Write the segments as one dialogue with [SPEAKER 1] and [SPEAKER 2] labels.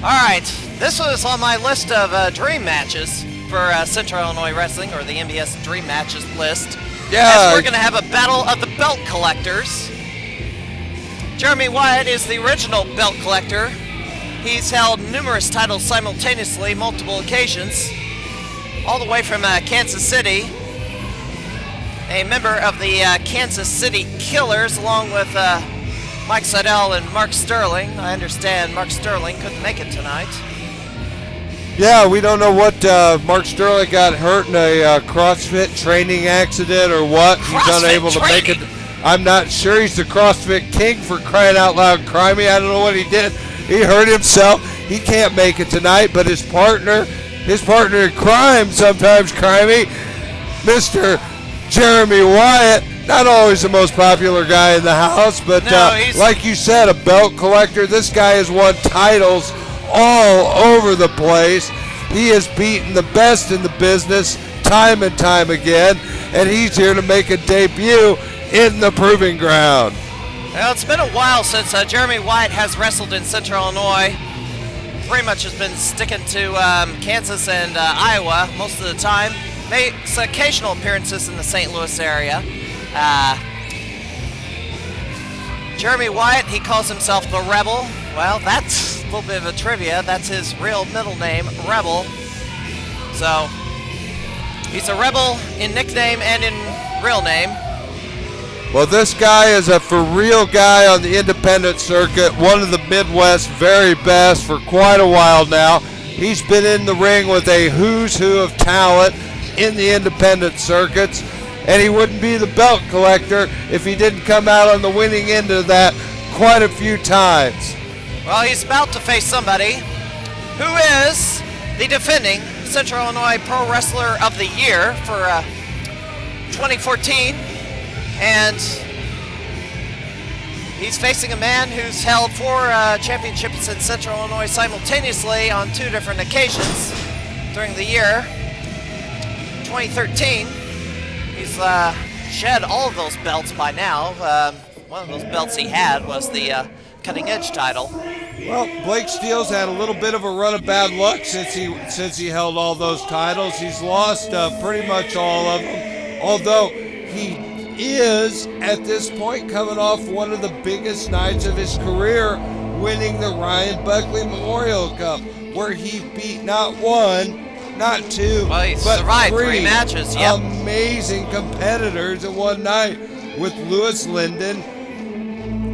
[SPEAKER 1] All right, this was on my list of dream matches for Central Illinois Wrestling, or the MBS Dream Matches list.
[SPEAKER 2] Yeah.
[SPEAKER 1] As we're going to have a battle of the belt collectors. Jeremy Wyatt is the original belt collector. He's held numerous titles simultaneously, multiple occasions, all the way from Kansas City. A member of the Kansas City Killers, along with Mike Seidel and Mark Sterling. I understand Mark Sterling couldn't make it tonight.
[SPEAKER 2] Yeah, we don't know what Mark Sterling got hurt in a CrossFit training accident or what. He's unable to make it. I'm not sure. He's the CrossFit king, for crying out loud. Crimey, I don't know what he did. He hurt himself. He can't make it tonight, but his partner in crime sometimes, Crimey, Mr. Jeremy Wyatt, not always the most popular guy in the house, but like you said, a belt collector. This guy has won titles all over the place. He has beaten the best in the business time and time again, and he's here to make a debut in the proving ground.
[SPEAKER 1] Well, it's been a while since Jeremy Wyatt has wrestled in Central Illinois. Pretty much has been sticking to Kansas and Iowa most of the time. Makes occasional appearances in the St. Louis area. Jeremy Wyatt, he calls himself the Rebel. Well, that's a little bit of a trivia. That's his real middle name, Rebel. So, he's a rebel in nickname and in real name.
[SPEAKER 2] Well, this guy is a for-real guy on the independent circuit, one of the Midwest very best for quite a while now. He's been in the ring with a who's who of talent in the independent circuits, and he wouldn't be the belt collector if he didn't come out on the winning end of that quite a few times.
[SPEAKER 1] Well, he's about to face somebody who is the defending Central Illinois Pro Wrestler of the Year for 2014, and he's facing a man who's held 4 championships in Central Illinois simultaneously on 2 different occasions during the year. 2013, he's shed all of those belts by now. One of those belts he had was the Cutting Edge title.
[SPEAKER 2] Well, Blake Steele's had a little bit of a run of bad luck since he held all those titles. He's lost pretty much all of them, although he is, at this point, coming off one of the biggest nights of his career, winning the Ryan Buckley Memorial Cup, where he beat not 1, not 2, but
[SPEAKER 1] survived 3 matches. Yep.
[SPEAKER 2] Amazing competitors in one night with Lewis Linden,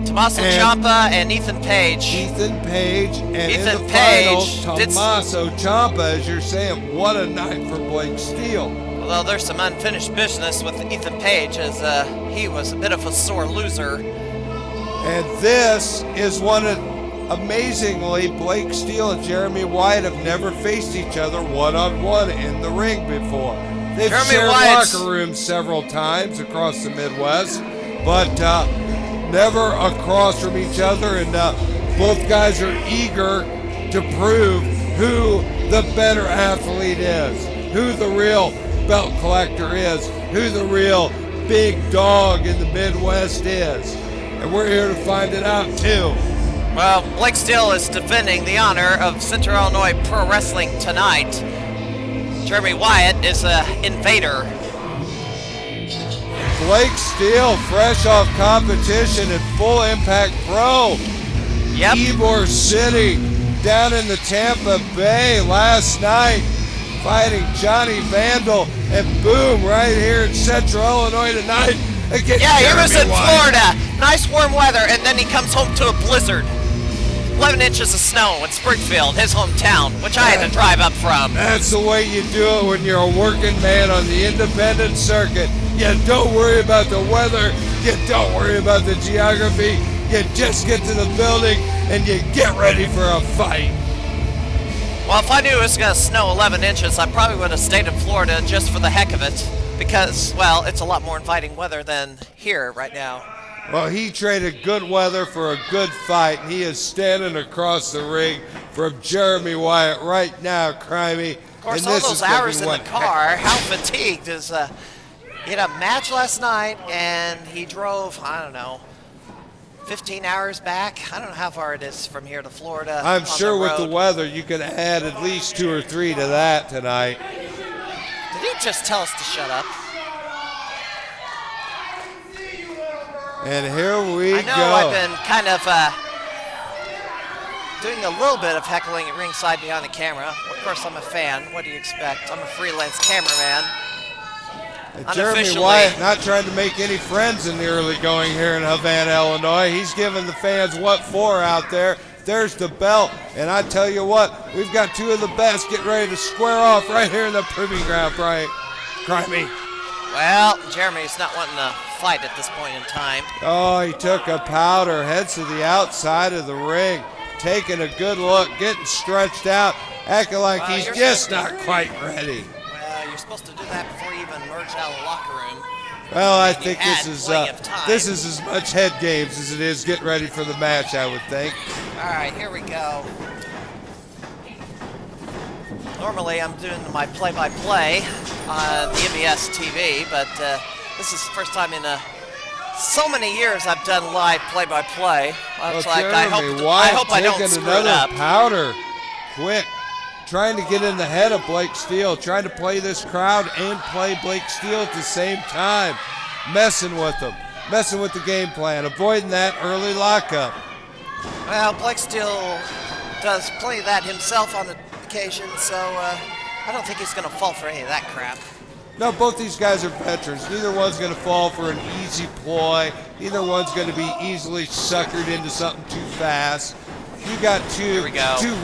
[SPEAKER 1] Tommaso Ciampa, and Ethan Page.
[SPEAKER 2] Ethan Page, and
[SPEAKER 1] Ethan
[SPEAKER 2] in the
[SPEAKER 1] Page
[SPEAKER 2] finals, Tommaso Ciampa, as you're saying. What a night for Blake Steele.
[SPEAKER 1] Although there's some unfinished business with Ethan Page, as he was a bit of a sore loser.
[SPEAKER 2] And this is one of, amazingly, Blake Steele and Jeremy Wyatt have never faced each other one-on-one in the ring before. They've shared locker rooms several times across the Midwest, but never across from each other, and both guys are eager to prove who the better athlete is, who the real belt collector is, who the real big dog in the Midwest is. And we're here to find it out too.
[SPEAKER 1] Well, Blake Steele is defending the honor of Central Illinois Pro Wrestling tonight. Jeremy Wyatt is an invader.
[SPEAKER 2] Blake Steele, fresh off competition at Full Impact Pro.
[SPEAKER 1] Yep.
[SPEAKER 2] Ybor City, down in the Tampa Bay last night, fighting Johnny Vandal, and boom, right here in Central Illinois tonight against
[SPEAKER 1] Yeah,
[SPEAKER 2] Jeremy
[SPEAKER 1] he was in
[SPEAKER 2] Wyatt.
[SPEAKER 1] Florida. Nice warm weather, and then he comes home to a blizzard. 11 inches of snow in Springfield, his hometown, which I had to drive up from.
[SPEAKER 2] That's the way you do it when you're a working man on the independent circuit. You don't worry about the weather. You don't worry about the geography. You just get to the building and you get ready for a fight.
[SPEAKER 1] Well, if I knew it was going to snow 11 inches, I probably would have stayed in Florida just for the heck of it. Because, well, it's a lot more inviting weather than here right now.
[SPEAKER 2] Well, he traded good weather for a good fight, and he is standing across the ring from Jeremy Wyatt right now, Crimey.
[SPEAKER 1] Of course, all those hours in the car, how fatigued is he had a match last night, and he drove, I don't know, 15 hours back. I don't know how far it is from here to Florida.
[SPEAKER 2] I'm sure with the
[SPEAKER 1] road.
[SPEAKER 2] weather, you can add at least 2 or 3 to that tonight.
[SPEAKER 1] Did he just tell us to shut up?
[SPEAKER 2] And here we
[SPEAKER 1] I know
[SPEAKER 2] go.
[SPEAKER 1] I've been kind of doing a little bit of heckling at ringside behind the camera. Of course, I'm a fan. What do you expect? I'm a freelance cameraman.
[SPEAKER 2] Jeremy Wyatt not trying to make any friends in the early going here in Havana, Illinois. He's giving the fans what for out there. There's the belt. And I tell you what, we've got 2 of the best getting ready to square off right here in the proving ground, Brian. Crimey.
[SPEAKER 1] Well, Jeremy's not wanting to fight at this point in time.
[SPEAKER 2] Oh, he took a powder, heads to the outside of the ring, taking a good look, getting stretched out, acting like he's just not quite ready.
[SPEAKER 1] Well, you're supposed to do that before you even emerge out of the locker room.
[SPEAKER 2] Well, I think this is as much head games as it is getting ready for the match, I would think.
[SPEAKER 1] All right, here we go. Normally, I'm doing my play-by-play on the MBS TV, but this is the first time in so many years I've done live play-by-play.
[SPEAKER 2] Well,
[SPEAKER 1] like,
[SPEAKER 2] Jeremy,
[SPEAKER 1] I hope I don't screw it up.
[SPEAKER 2] Powder, quick, trying to get in the head of Blake Steele, trying to play this crowd and play Blake Steele at the same time, messing with him, messing with the game plan, avoiding that early lockup.
[SPEAKER 1] Well, Blake Steele does plenty of that himself on the occasion, so I don't think he's going to fall for any of that crap.
[SPEAKER 2] No, both these guys are veterans. Neither one's going to fall for an easy ploy. Neither one's going to be easily suckered into something too fast. You got two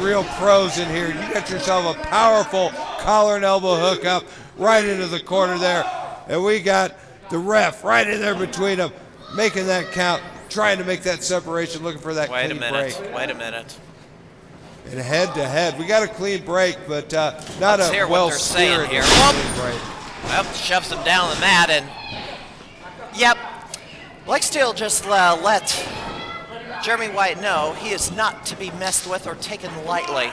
[SPEAKER 2] real pros in here. You got yourself a powerful collar and elbow hookup right into the corner there. And we got the ref right in there between them, making that count, trying to make that separation, looking for that clean break.
[SPEAKER 1] Wait a minute.
[SPEAKER 2] And head to head. We got a clean break, but not
[SPEAKER 1] Let's
[SPEAKER 2] a well-steered
[SPEAKER 1] here.
[SPEAKER 2] clean break.
[SPEAKER 1] Well, shoves him down the mat, and yep, Blake Steele just let Jeremy Wyatt know he is not to be messed with or taken lightly.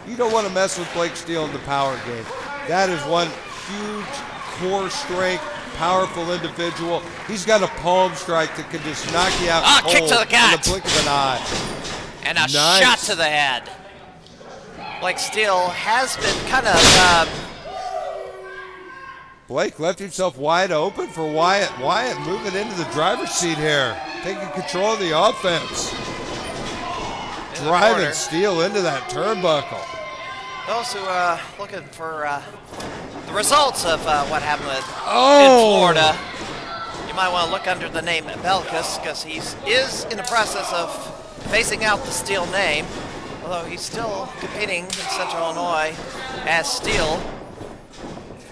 [SPEAKER 2] You don't want to mess with Blake Steele in the power game. That is one huge core strength, powerful individual. He's got a palm strike that can just knock you out cold
[SPEAKER 1] kick to the gut.
[SPEAKER 2] in the blink of an eye.
[SPEAKER 1] And a shot to the head. Blake Steele has been kind of...
[SPEAKER 2] Blake left himself wide open for Wyatt. Wyatt moving into the driver's seat here, taking control of the offense. Driving Steele into that turnbuckle.
[SPEAKER 1] Those who are looking for the results of what happened in Florida, you might want to look under the name Belkis, because he is in the process of phasing out the Steele name, although he's still competing in Central Illinois as Steele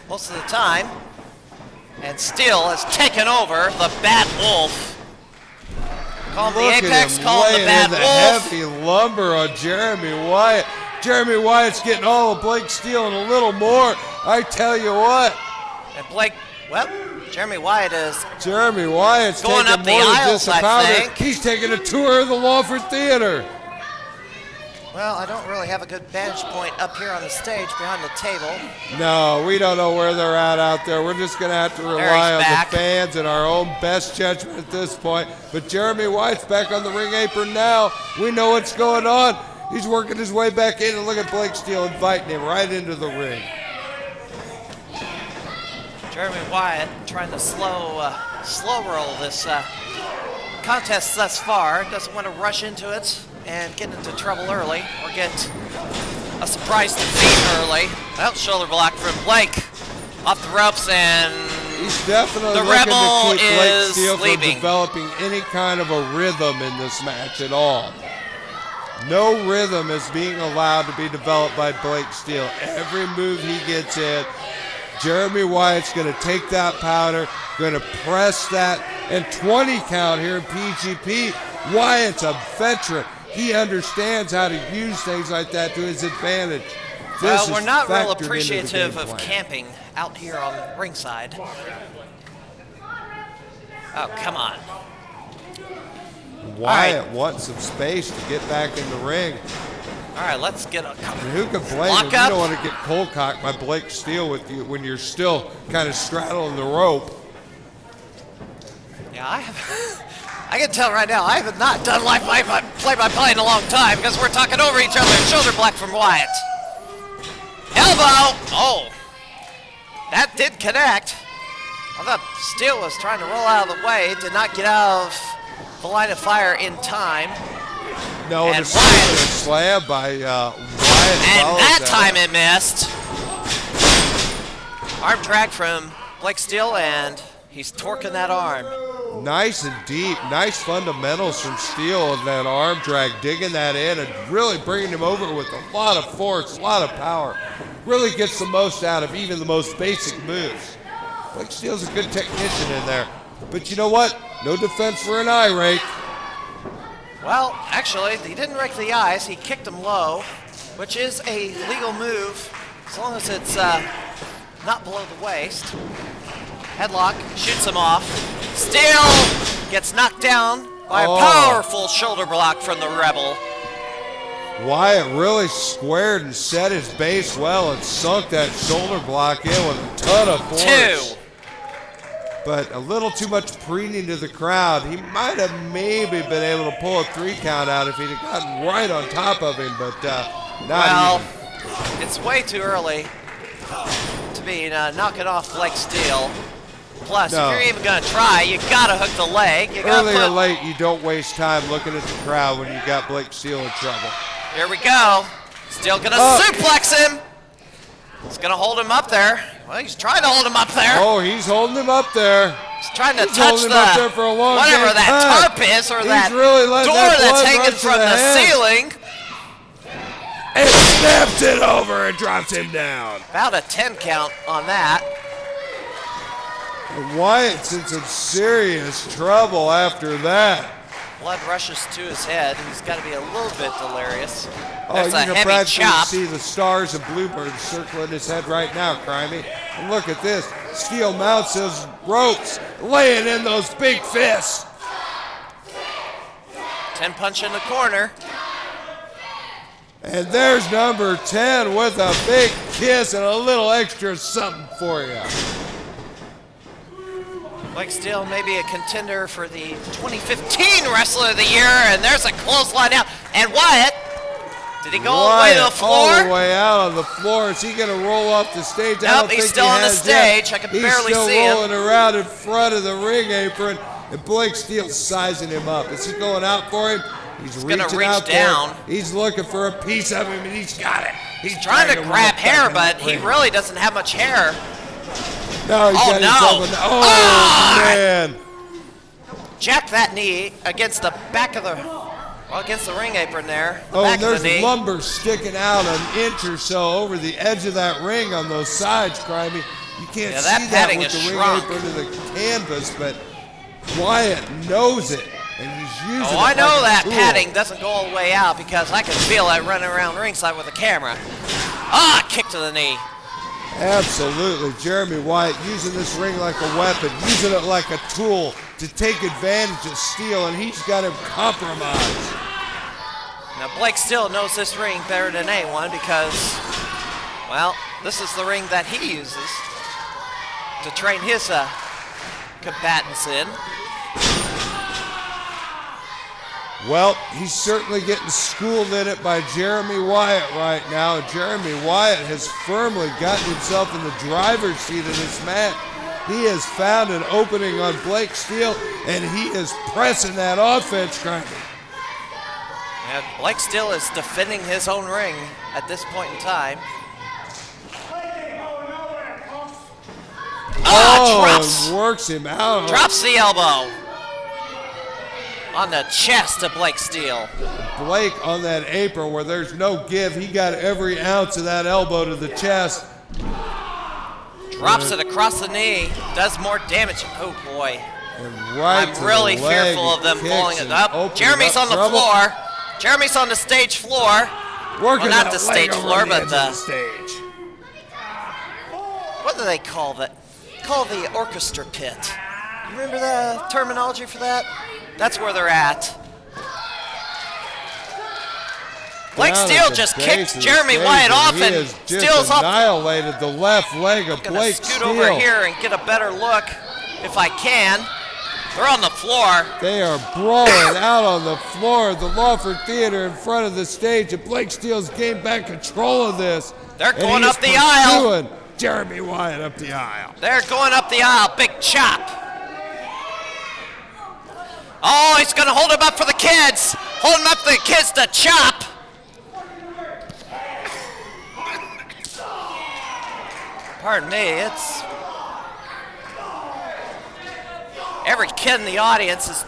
[SPEAKER 1] most of the time. And Steele has taken over the Bad Wolf. Call him the Apex, call him the Bad Wolf.
[SPEAKER 2] Heavy lumber on Jeremy Wyatt. Jeremy Wyatt's getting all of Blake Steele and a little more. I tell you what.
[SPEAKER 1] And Blake, well, Jeremy Wyatt's
[SPEAKER 2] going
[SPEAKER 1] up the
[SPEAKER 2] more than
[SPEAKER 1] aisles,
[SPEAKER 2] just a
[SPEAKER 1] I
[SPEAKER 2] powder.
[SPEAKER 1] think.
[SPEAKER 2] He's taking a tour of the Lawford Theater.
[SPEAKER 1] Well, I don't really have a good vantage point up here on the stage behind the table.
[SPEAKER 2] No, we don't know where they're at out there. We're just going to have to rely on the fans and our own best judgment at this point. But Jeremy Wyatt's back on the ring apron now. We know what's going on. He's working his way back in, and look at Blake Steele inviting him right into the ring.
[SPEAKER 1] Jeremy Wyatt trying to slow roll this contest thus far. Doesn't want to rush into it and get into trouble early or get a surprise defeat early. Well, shoulder block from Blake. Off the ropes, and
[SPEAKER 2] he's definitely
[SPEAKER 1] the
[SPEAKER 2] looking
[SPEAKER 1] Rebel
[SPEAKER 2] to keep Blake
[SPEAKER 1] is
[SPEAKER 2] Steele
[SPEAKER 1] leaving.
[SPEAKER 2] from developing any kind of a rhythm in this match at all. No rhythm is being allowed to be developed by Blake Steele. Every move he gets in, Jeremy Wyatt's going to take that powder, going to press that, and 20 count here in PGP. Wyatt's a veteran. He understands how to use things like that to his advantage.
[SPEAKER 1] Well, we're not real appreciative of camping out here on ringside. Oh, come on.
[SPEAKER 2] Wyatt wants some space to get back in the ring.
[SPEAKER 1] All right, let's get a
[SPEAKER 2] who can blame him? You don't want to get cold cocked by Blake Steele with you when you're still kind of straddling the rope.
[SPEAKER 1] Yeah, Yeah, I can tell right now, I have not done live play-by-play in a long time because we're talking over each other. Shoulder block from Wyatt. Elbow! Oh, that did connect. I thought Steele was trying to roll out of the way, did not get out of the line of fire in time.
[SPEAKER 2] No,
[SPEAKER 1] and
[SPEAKER 2] the slam by Wyatt.
[SPEAKER 1] And that time it missed. Arm drag from Blake Steele, and he's torquing that arm.
[SPEAKER 2] Nice and deep, nice fundamentals from Steele and that arm drag, digging that in and really bringing him over with a lot of force, a lot of power. Really gets the most out of even the most basic moves. Blake Steele's a good technician in there. But you know what? No defense for an eye rake.
[SPEAKER 1] Well, actually, he didn't rake the eyes. He kicked him low, which is a legal move as long as it's not below the waist. Headlock, shoots him off. Steele gets knocked down by a powerful shoulder block from the Rebel.
[SPEAKER 2] Wyatt really squared and set his base well and sunk that shoulder block in with a ton of force.
[SPEAKER 1] 2.
[SPEAKER 2] But a little too much preening to the crowd. He might have maybe been able to pull a 3 count out if he'd have gotten right on top of him, but not even.
[SPEAKER 1] It's way too early to be knocking off Blake Steele. Plus, if you're even going to try, you got to hook the leg.
[SPEAKER 2] Early or late, you don't waste time looking at the crowd when you got Blake Steele in trouble.
[SPEAKER 1] Here we go. Steele going to suplex him. He's going to hold him up there. Well, he's trying to hold him up there.
[SPEAKER 2] Oh, he's holding him up there.
[SPEAKER 1] He's trying to touch the
[SPEAKER 2] for a long
[SPEAKER 1] whatever that tarp is or that
[SPEAKER 2] really
[SPEAKER 1] door that's hanging from the ceiling.
[SPEAKER 2] And snaps it over and drops him down.
[SPEAKER 1] About a 10 count on that.
[SPEAKER 2] And Wyatt's in some serious trouble after that.
[SPEAKER 1] Blood rushes to his head. He's got to be a little bit delirious.
[SPEAKER 2] Oh,
[SPEAKER 1] There's
[SPEAKER 2] you
[SPEAKER 1] a
[SPEAKER 2] can
[SPEAKER 1] heavy
[SPEAKER 2] practically
[SPEAKER 1] chop.
[SPEAKER 2] see the stars and bluebirds circling his head right now, Crimey. And look at this. Steele mounts his ropes, laying in those big fists.
[SPEAKER 1] 10 punch in the corner.
[SPEAKER 2] And there's number 10 with a big kiss and a little extra something for you.
[SPEAKER 1] Blake Steele may be a contender for the 2015 Wrestler of the Year, and there's a clothesline out. And Wyatt, did he go all the way to the floor?
[SPEAKER 2] All the way out on the floor. Is he going to roll off the stage?
[SPEAKER 1] Nope, he's still on the stage. I can barely see him.
[SPEAKER 2] He's still rolling around in front of the ring apron, and Blake Steele's sizing him up. Is he going out for him? He's reaching out down. For him. He's looking for a piece of him, and he's got it.
[SPEAKER 1] He's trying to grab hair, but he really doesn't have much hair.
[SPEAKER 2] No, he's got himself man.
[SPEAKER 1] Jack that knee against the back of the, against the ring apron there.
[SPEAKER 2] And there's lumber sticking out an inch or so over the edge of that ring on those sides, Crimey. You can't see that with the ring apron to the canvas, but Wyatt knows it, and he's using it.
[SPEAKER 1] I know
[SPEAKER 2] like
[SPEAKER 1] that padding doesn't go all the way out because I can feel it running around ringside with the camera. Kick to the knee.
[SPEAKER 2] Absolutely. Jeremy Wyatt using this ring like a weapon, using it like a tool to take advantage of Steele, and he's got him compromised.
[SPEAKER 1] Now, Blake Steele knows this ring better than anyone because, well, this is the ring that he uses to train his combatants in.
[SPEAKER 2] Well, he's certainly getting schooled in it by Jeremy Wyatt right now. Jeremy Wyatt has firmly gotten himself in the driver's seat of this match. He has found an opening on Blake Steele, and he is pressing that offense, Crimey.
[SPEAKER 1] And Blake Steele is defending his own ring at this point in time. Drops.
[SPEAKER 2] Works him out.
[SPEAKER 1] Drops the elbow on the chest of Blake Steele.
[SPEAKER 2] Blake on that apron where there's no give. He got every ounce of that elbow to the chest.
[SPEAKER 1] Drops it across the knee. Does more damage. Oh, boy.
[SPEAKER 2] I'm
[SPEAKER 1] really fearful of them falling up. Jeremy's on the floor. Jeremy's on the stage floor.
[SPEAKER 2] Working
[SPEAKER 1] well, not the stage floor, but the
[SPEAKER 2] stage.
[SPEAKER 1] What do they call that? Call the orchestra pit. You remember the terminology for that? That's where they're at. Blake Steele just kicked Jeremy Wyatt off, and Steele's up.
[SPEAKER 2] Annihilated the left leg of Blake Steele.
[SPEAKER 1] Scoot over here and get a better look if I can. They're on the floor.
[SPEAKER 2] They are brawling out on the floor of the Lawford Theater in front of the stage, and Blake Steele's gained back control of this.
[SPEAKER 1] They're going up the aisle.
[SPEAKER 2] Jeremy Wyatt up the aisle.
[SPEAKER 1] They're going up the aisle. Big chop. Oh, he's going to hold him up for the kids. Hold him up for the kids to chop. Pardon me, it's... Every kid in the audience is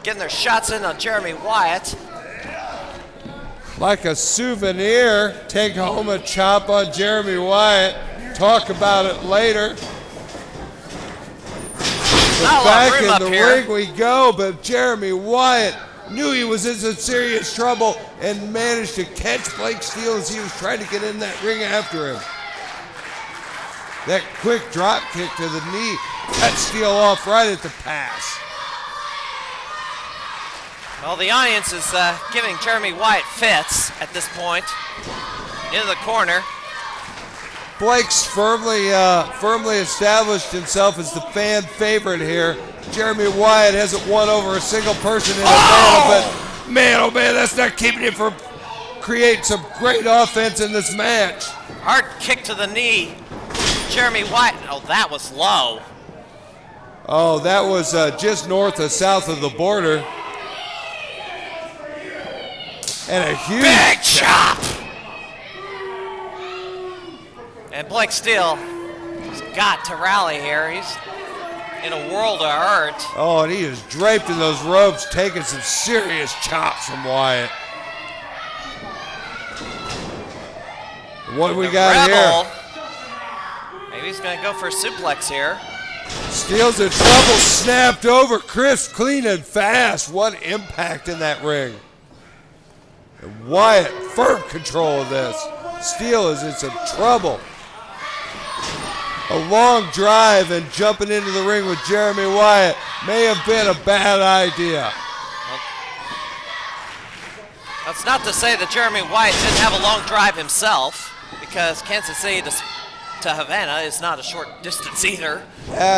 [SPEAKER 1] getting their shots in on Jeremy Wyatt.
[SPEAKER 2] Like a souvenir, take home a chop on Jeremy Wyatt. Talk about it later. But back in the ring we go, but Jeremy Wyatt knew he was in some serious trouble and managed to catch Blake Steele as he was trying to get in that ring after him. That quick drop kick to the knee cut Steele off right at the pass.
[SPEAKER 1] Well, the audience is giving Jeremy Wyatt fits at this point. Into the corner.
[SPEAKER 2] Blake's firmly established himself as the fan favorite here. Jeremy Wyatt hasn't won over a single person in a battle, but man, oh man, that's not keeping him from creating some great offense in this match.
[SPEAKER 1] Hard kick to the knee. Jeremy Wyatt, oh, that was low.
[SPEAKER 2] Oh, that was just north of south of the border. And a huge
[SPEAKER 1] big chop. And Blake Steele has got to rally here. He's in a world of hurt.
[SPEAKER 2] Oh, and he is draped in those ropes, taking some serious chops from Wyatt. What do we got here?
[SPEAKER 1] Maybe he's going to go for a suplex here.
[SPEAKER 2] Steele's in trouble, snapped over, crisp, clean, and fast. What impact in that ring. And Wyatt, firm control of this. Steele is in some trouble. A long drive and jumping into the ring with Jeremy Wyatt may have been a bad idea.
[SPEAKER 1] Well, that's not to say that Jeremy Wyatt didn't have a long drive himself, because Kansas City to Havana is not a short distance either.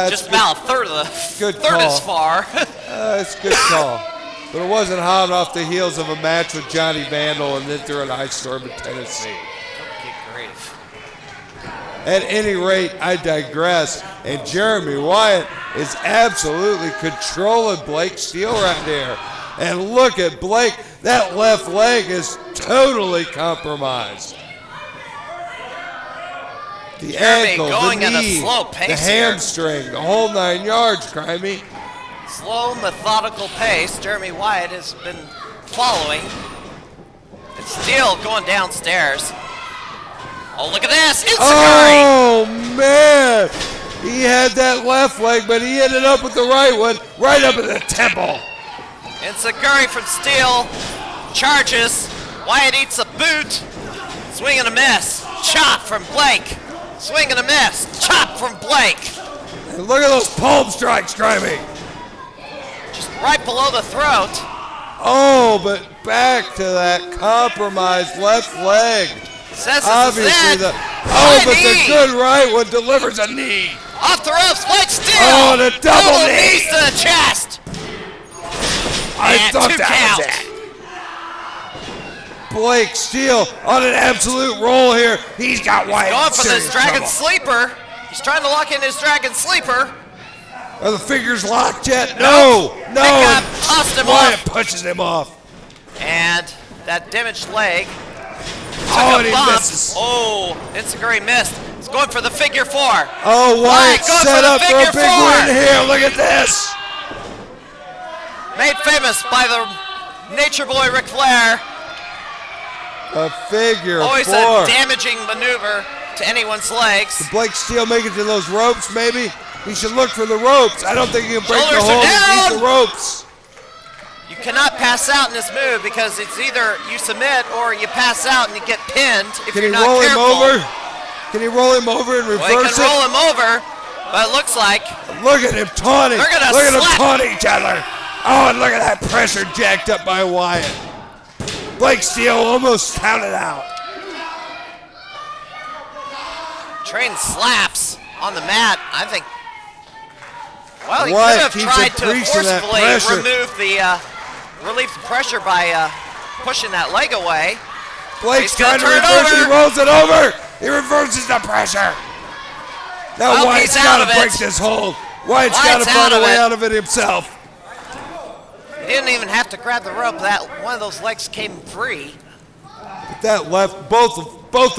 [SPEAKER 1] Just about a third of the third as far.
[SPEAKER 2] It's a good call. But it wasn't hot off the heels of a match with Johnny Vandal and then through an ice storm in Tennessee.
[SPEAKER 1] Good grief.
[SPEAKER 2] At any rate, I digress. And Jeremy Wyatt is absolutely controlling Blake Steele right there. And look at Blake. That left leg is totally compromised. The ankle, the knee, the hamstring, the whole 9 yards, Crimey.
[SPEAKER 1] Slow, methodical pace Jeremy Wyatt has been following. It's Steele going downstairs. Oh, look at this! Enziguri!
[SPEAKER 2] Oh, man! He had that left leg, but he ended up with the right one, right up in the temple.
[SPEAKER 1] Enziguri from Steele charges. Wyatt eats a boot. Swing and a miss. Chop from Blake. Swing and a miss. Chop from Blake.
[SPEAKER 2] And look at those palm strikes, Crimey.
[SPEAKER 1] Just right below the throat.
[SPEAKER 2] Oh, but back to that compromised left leg.
[SPEAKER 1] Says
[SPEAKER 2] obviously
[SPEAKER 1] the
[SPEAKER 2] but the good right one delivers a knee.
[SPEAKER 1] Off the ropes, Blake Steele.
[SPEAKER 2] Oh, the double knee.
[SPEAKER 1] Knees to the chest.
[SPEAKER 2] I thought that was it. Blake Steele on an absolute roll here. He's got Wyatt.
[SPEAKER 1] Going for this Dragon Sleeper. He's trying to lock in his Dragon Sleeper.
[SPEAKER 2] Are the fingers locked yet? No. Wyatt pushes him off.
[SPEAKER 1] And that damaged leg.
[SPEAKER 2] And he misses.
[SPEAKER 1] Oh, Enziguri missed. He's going for the figure four.
[SPEAKER 2] Oh, Wyatt set up for a big win here. Look at this.
[SPEAKER 1] Made famous by the Nature Boy Ric Flair.
[SPEAKER 2] A figure
[SPEAKER 1] Always
[SPEAKER 2] four.
[SPEAKER 1] A damaging maneuver to anyone's legs.
[SPEAKER 2] Did Blake Steele make it to those ropes, maybe? He should look for the ropes. I don't think he can break the hold and beat the ropes.
[SPEAKER 1] You cannot pass out in this move because it's either you submit or you pass out and you get pinned if you're not careful.
[SPEAKER 2] Can he roll him over? Can he roll him over and reverse it?
[SPEAKER 1] Well, he can roll him over, but it looks like...
[SPEAKER 2] Look at him taunting.
[SPEAKER 1] Look at
[SPEAKER 2] them taunting each other. Oh, and look at that pressure jacked up by Wyatt. Blake Steele almost counted out.
[SPEAKER 1] Train slaps on the mat. I think Well, he
[SPEAKER 2] Wyatt
[SPEAKER 1] could have
[SPEAKER 2] keeps
[SPEAKER 1] tried to
[SPEAKER 2] increasing that
[SPEAKER 1] forcibly
[SPEAKER 2] pressure.
[SPEAKER 1] relieve the pressure by pushing that leg away.
[SPEAKER 2] Blake's
[SPEAKER 1] He's gonna
[SPEAKER 2] trying to
[SPEAKER 1] turn it
[SPEAKER 2] reverse it. He
[SPEAKER 1] over.
[SPEAKER 2] rolls it over. He reverses the pressure. Now
[SPEAKER 1] Well,
[SPEAKER 2] Wyatt's
[SPEAKER 1] he's out
[SPEAKER 2] got to
[SPEAKER 1] of
[SPEAKER 2] break
[SPEAKER 1] it.
[SPEAKER 2] this hold. Wyatt's got to
[SPEAKER 1] Wyatt's
[SPEAKER 2] find
[SPEAKER 1] out
[SPEAKER 2] a
[SPEAKER 1] of
[SPEAKER 2] way
[SPEAKER 1] it.
[SPEAKER 2] out of it himself.
[SPEAKER 1] He didn't even have to grab the rope. That one of those legs came free.
[SPEAKER 2] That left, both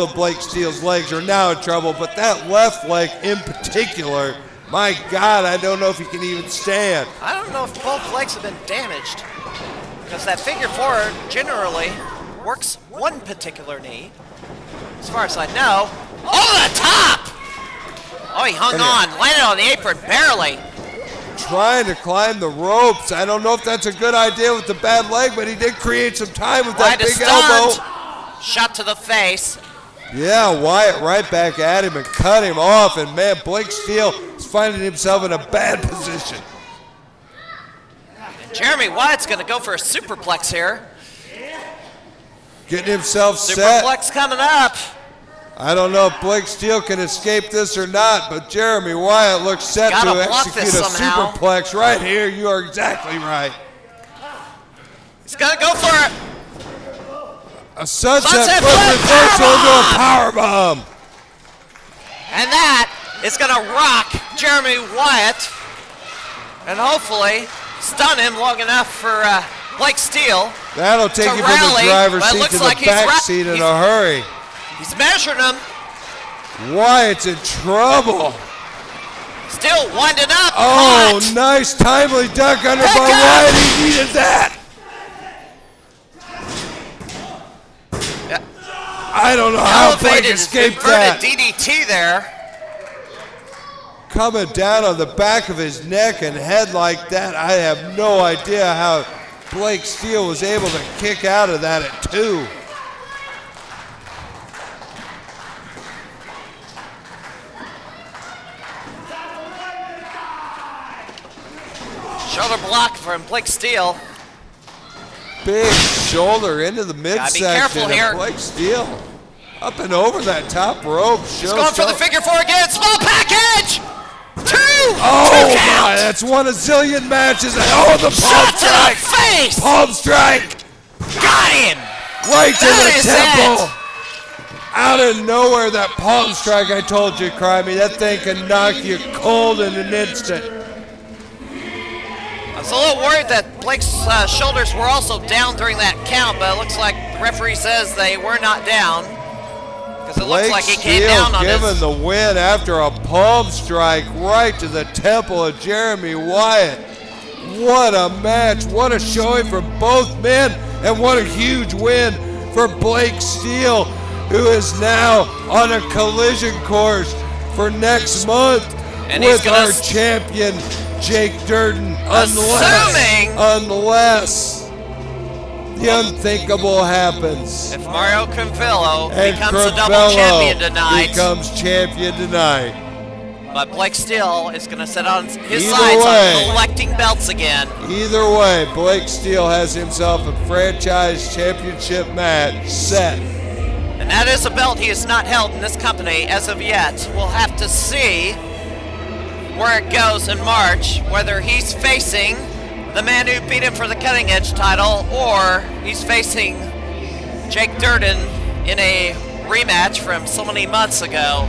[SPEAKER 2] of Blake Steele's legs are now in trouble, but that left leg in particular, my God, I don't know if he can even stand.
[SPEAKER 1] I don't know if both legs have been damaged, because that figure four generally works one particular knee, as far as I know. Oh, the top! Oh, he hung on, landed on the apron barely.
[SPEAKER 2] Trying to climb the ropes. I don't know if that's a good idea with the bad leg, but he did create some time with that
[SPEAKER 1] Wyatt is
[SPEAKER 2] big elbow.
[SPEAKER 1] stunned. Shot to the face.
[SPEAKER 2] Yeah, Wyatt right back at him and cut him off, and man, Blake Steele is finding himself in a bad position.
[SPEAKER 1] And Jeremy Wyatt's gonna go for a superplex here.
[SPEAKER 2] Getting himself set.
[SPEAKER 1] Superplex coming up.
[SPEAKER 2] I don't know if Blake Steele can escape this or not, but Jeremy Wyatt looks set
[SPEAKER 1] Gotta
[SPEAKER 2] to
[SPEAKER 1] block
[SPEAKER 2] execute
[SPEAKER 1] this
[SPEAKER 2] a
[SPEAKER 1] somehow.
[SPEAKER 2] superplex right here. You are exactly right.
[SPEAKER 1] He's gonna go for it.
[SPEAKER 2] A sunset
[SPEAKER 1] Sunset
[SPEAKER 2] flip
[SPEAKER 1] flip
[SPEAKER 2] reversal into a powerbomb.
[SPEAKER 1] And that is gonna rock Jeremy Wyatt and hopefully stun him long enough for Blake Steele.
[SPEAKER 2] That'll take
[SPEAKER 1] to
[SPEAKER 2] you from the
[SPEAKER 1] rally,
[SPEAKER 2] driver's
[SPEAKER 1] but it
[SPEAKER 2] seat
[SPEAKER 1] looks
[SPEAKER 2] to
[SPEAKER 1] like
[SPEAKER 2] the
[SPEAKER 1] he's
[SPEAKER 2] back seat in a hurry.
[SPEAKER 1] He's measuring him.
[SPEAKER 2] Wyatt's in trouble.
[SPEAKER 1] Still winding up.
[SPEAKER 2] Oh,
[SPEAKER 1] Caught.
[SPEAKER 2] nice timely duck under
[SPEAKER 1] Pick
[SPEAKER 2] by
[SPEAKER 1] up.
[SPEAKER 2] Wyatt. He needed that.
[SPEAKER 1] Yeah.
[SPEAKER 2] I don't know how Blake
[SPEAKER 1] Elevated,
[SPEAKER 2] escaped
[SPEAKER 1] inverted
[SPEAKER 2] that.
[SPEAKER 1] DDT there.
[SPEAKER 2] Coming down on the back of his neck and head like that, I have no idea how Blake Steele was able to kick out of that at 2.
[SPEAKER 1] Shoulder block from Blake Steele.
[SPEAKER 2] Big shoulder into the midsection.
[SPEAKER 1] careful
[SPEAKER 2] and
[SPEAKER 1] here.
[SPEAKER 2] Blake Steele up and over that top rope.
[SPEAKER 1] He's going for the figure four again. Small package. 2.
[SPEAKER 2] Oh
[SPEAKER 1] 2
[SPEAKER 2] my,
[SPEAKER 1] count.
[SPEAKER 2] that's won a zillion matches. Oh, the palm
[SPEAKER 1] Shot to
[SPEAKER 2] strike.
[SPEAKER 1] the face.
[SPEAKER 2] Palm strike.
[SPEAKER 1] Got him.
[SPEAKER 2] Right to
[SPEAKER 1] That
[SPEAKER 2] the
[SPEAKER 1] is
[SPEAKER 2] temple.
[SPEAKER 1] it.
[SPEAKER 2] Out of nowhere, that palm strike, I told you, Crimey, that thing can knock you cold in an instant.
[SPEAKER 1] I was a little worried that Blake's shoulders were also down during that count, but it looks like the referee says they were not down. Because it looks
[SPEAKER 2] Blake
[SPEAKER 1] like he came
[SPEAKER 2] Steele
[SPEAKER 1] down on
[SPEAKER 2] given
[SPEAKER 1] his...
[SPEAKER 2] the win after a palm strike right to the temple of Jeremy Wyatt. What a match, what a showing for both men, and what a huge win for Blake Steele, who is now on a collision course for next month
[SPEAKER 1] And he's
[SPEAKER 2] with
[SPEAKER 1] gonna
[SPEAKER 2] our champion, Jake Durden,
[SPEAKER 1] Assuming-
[SPEAKER 2] unless the unthinkable happens.
[SPEAKER 1] If Mario Cravello
[SPEAKER 2] And
[SPEAKER 1] becomes a double
[SPEAKER 2] Cravello
[SPEAKER 1] champion tonight,
[SPEAKER 2] becomes champion tonight.
[SPEAKER 1] but Blake Steele is going to sit on his
[SPEAKER 2] Either
[SPEAKER 1] sides
[SPEAKER 2] way.
[SPEAKER 1] on collecting belts again.
[SPEAKER 2] Either way, Blake Steele has himself a franchise championship match set.
[SPEAKER 1] And that is a belt he has not held in this company as of yet. We'll have to see where it goes in March, whether he's facing the man who beat him for the Cutting Edge title, or he's facing Jake Durden in a rematch from so many months ago.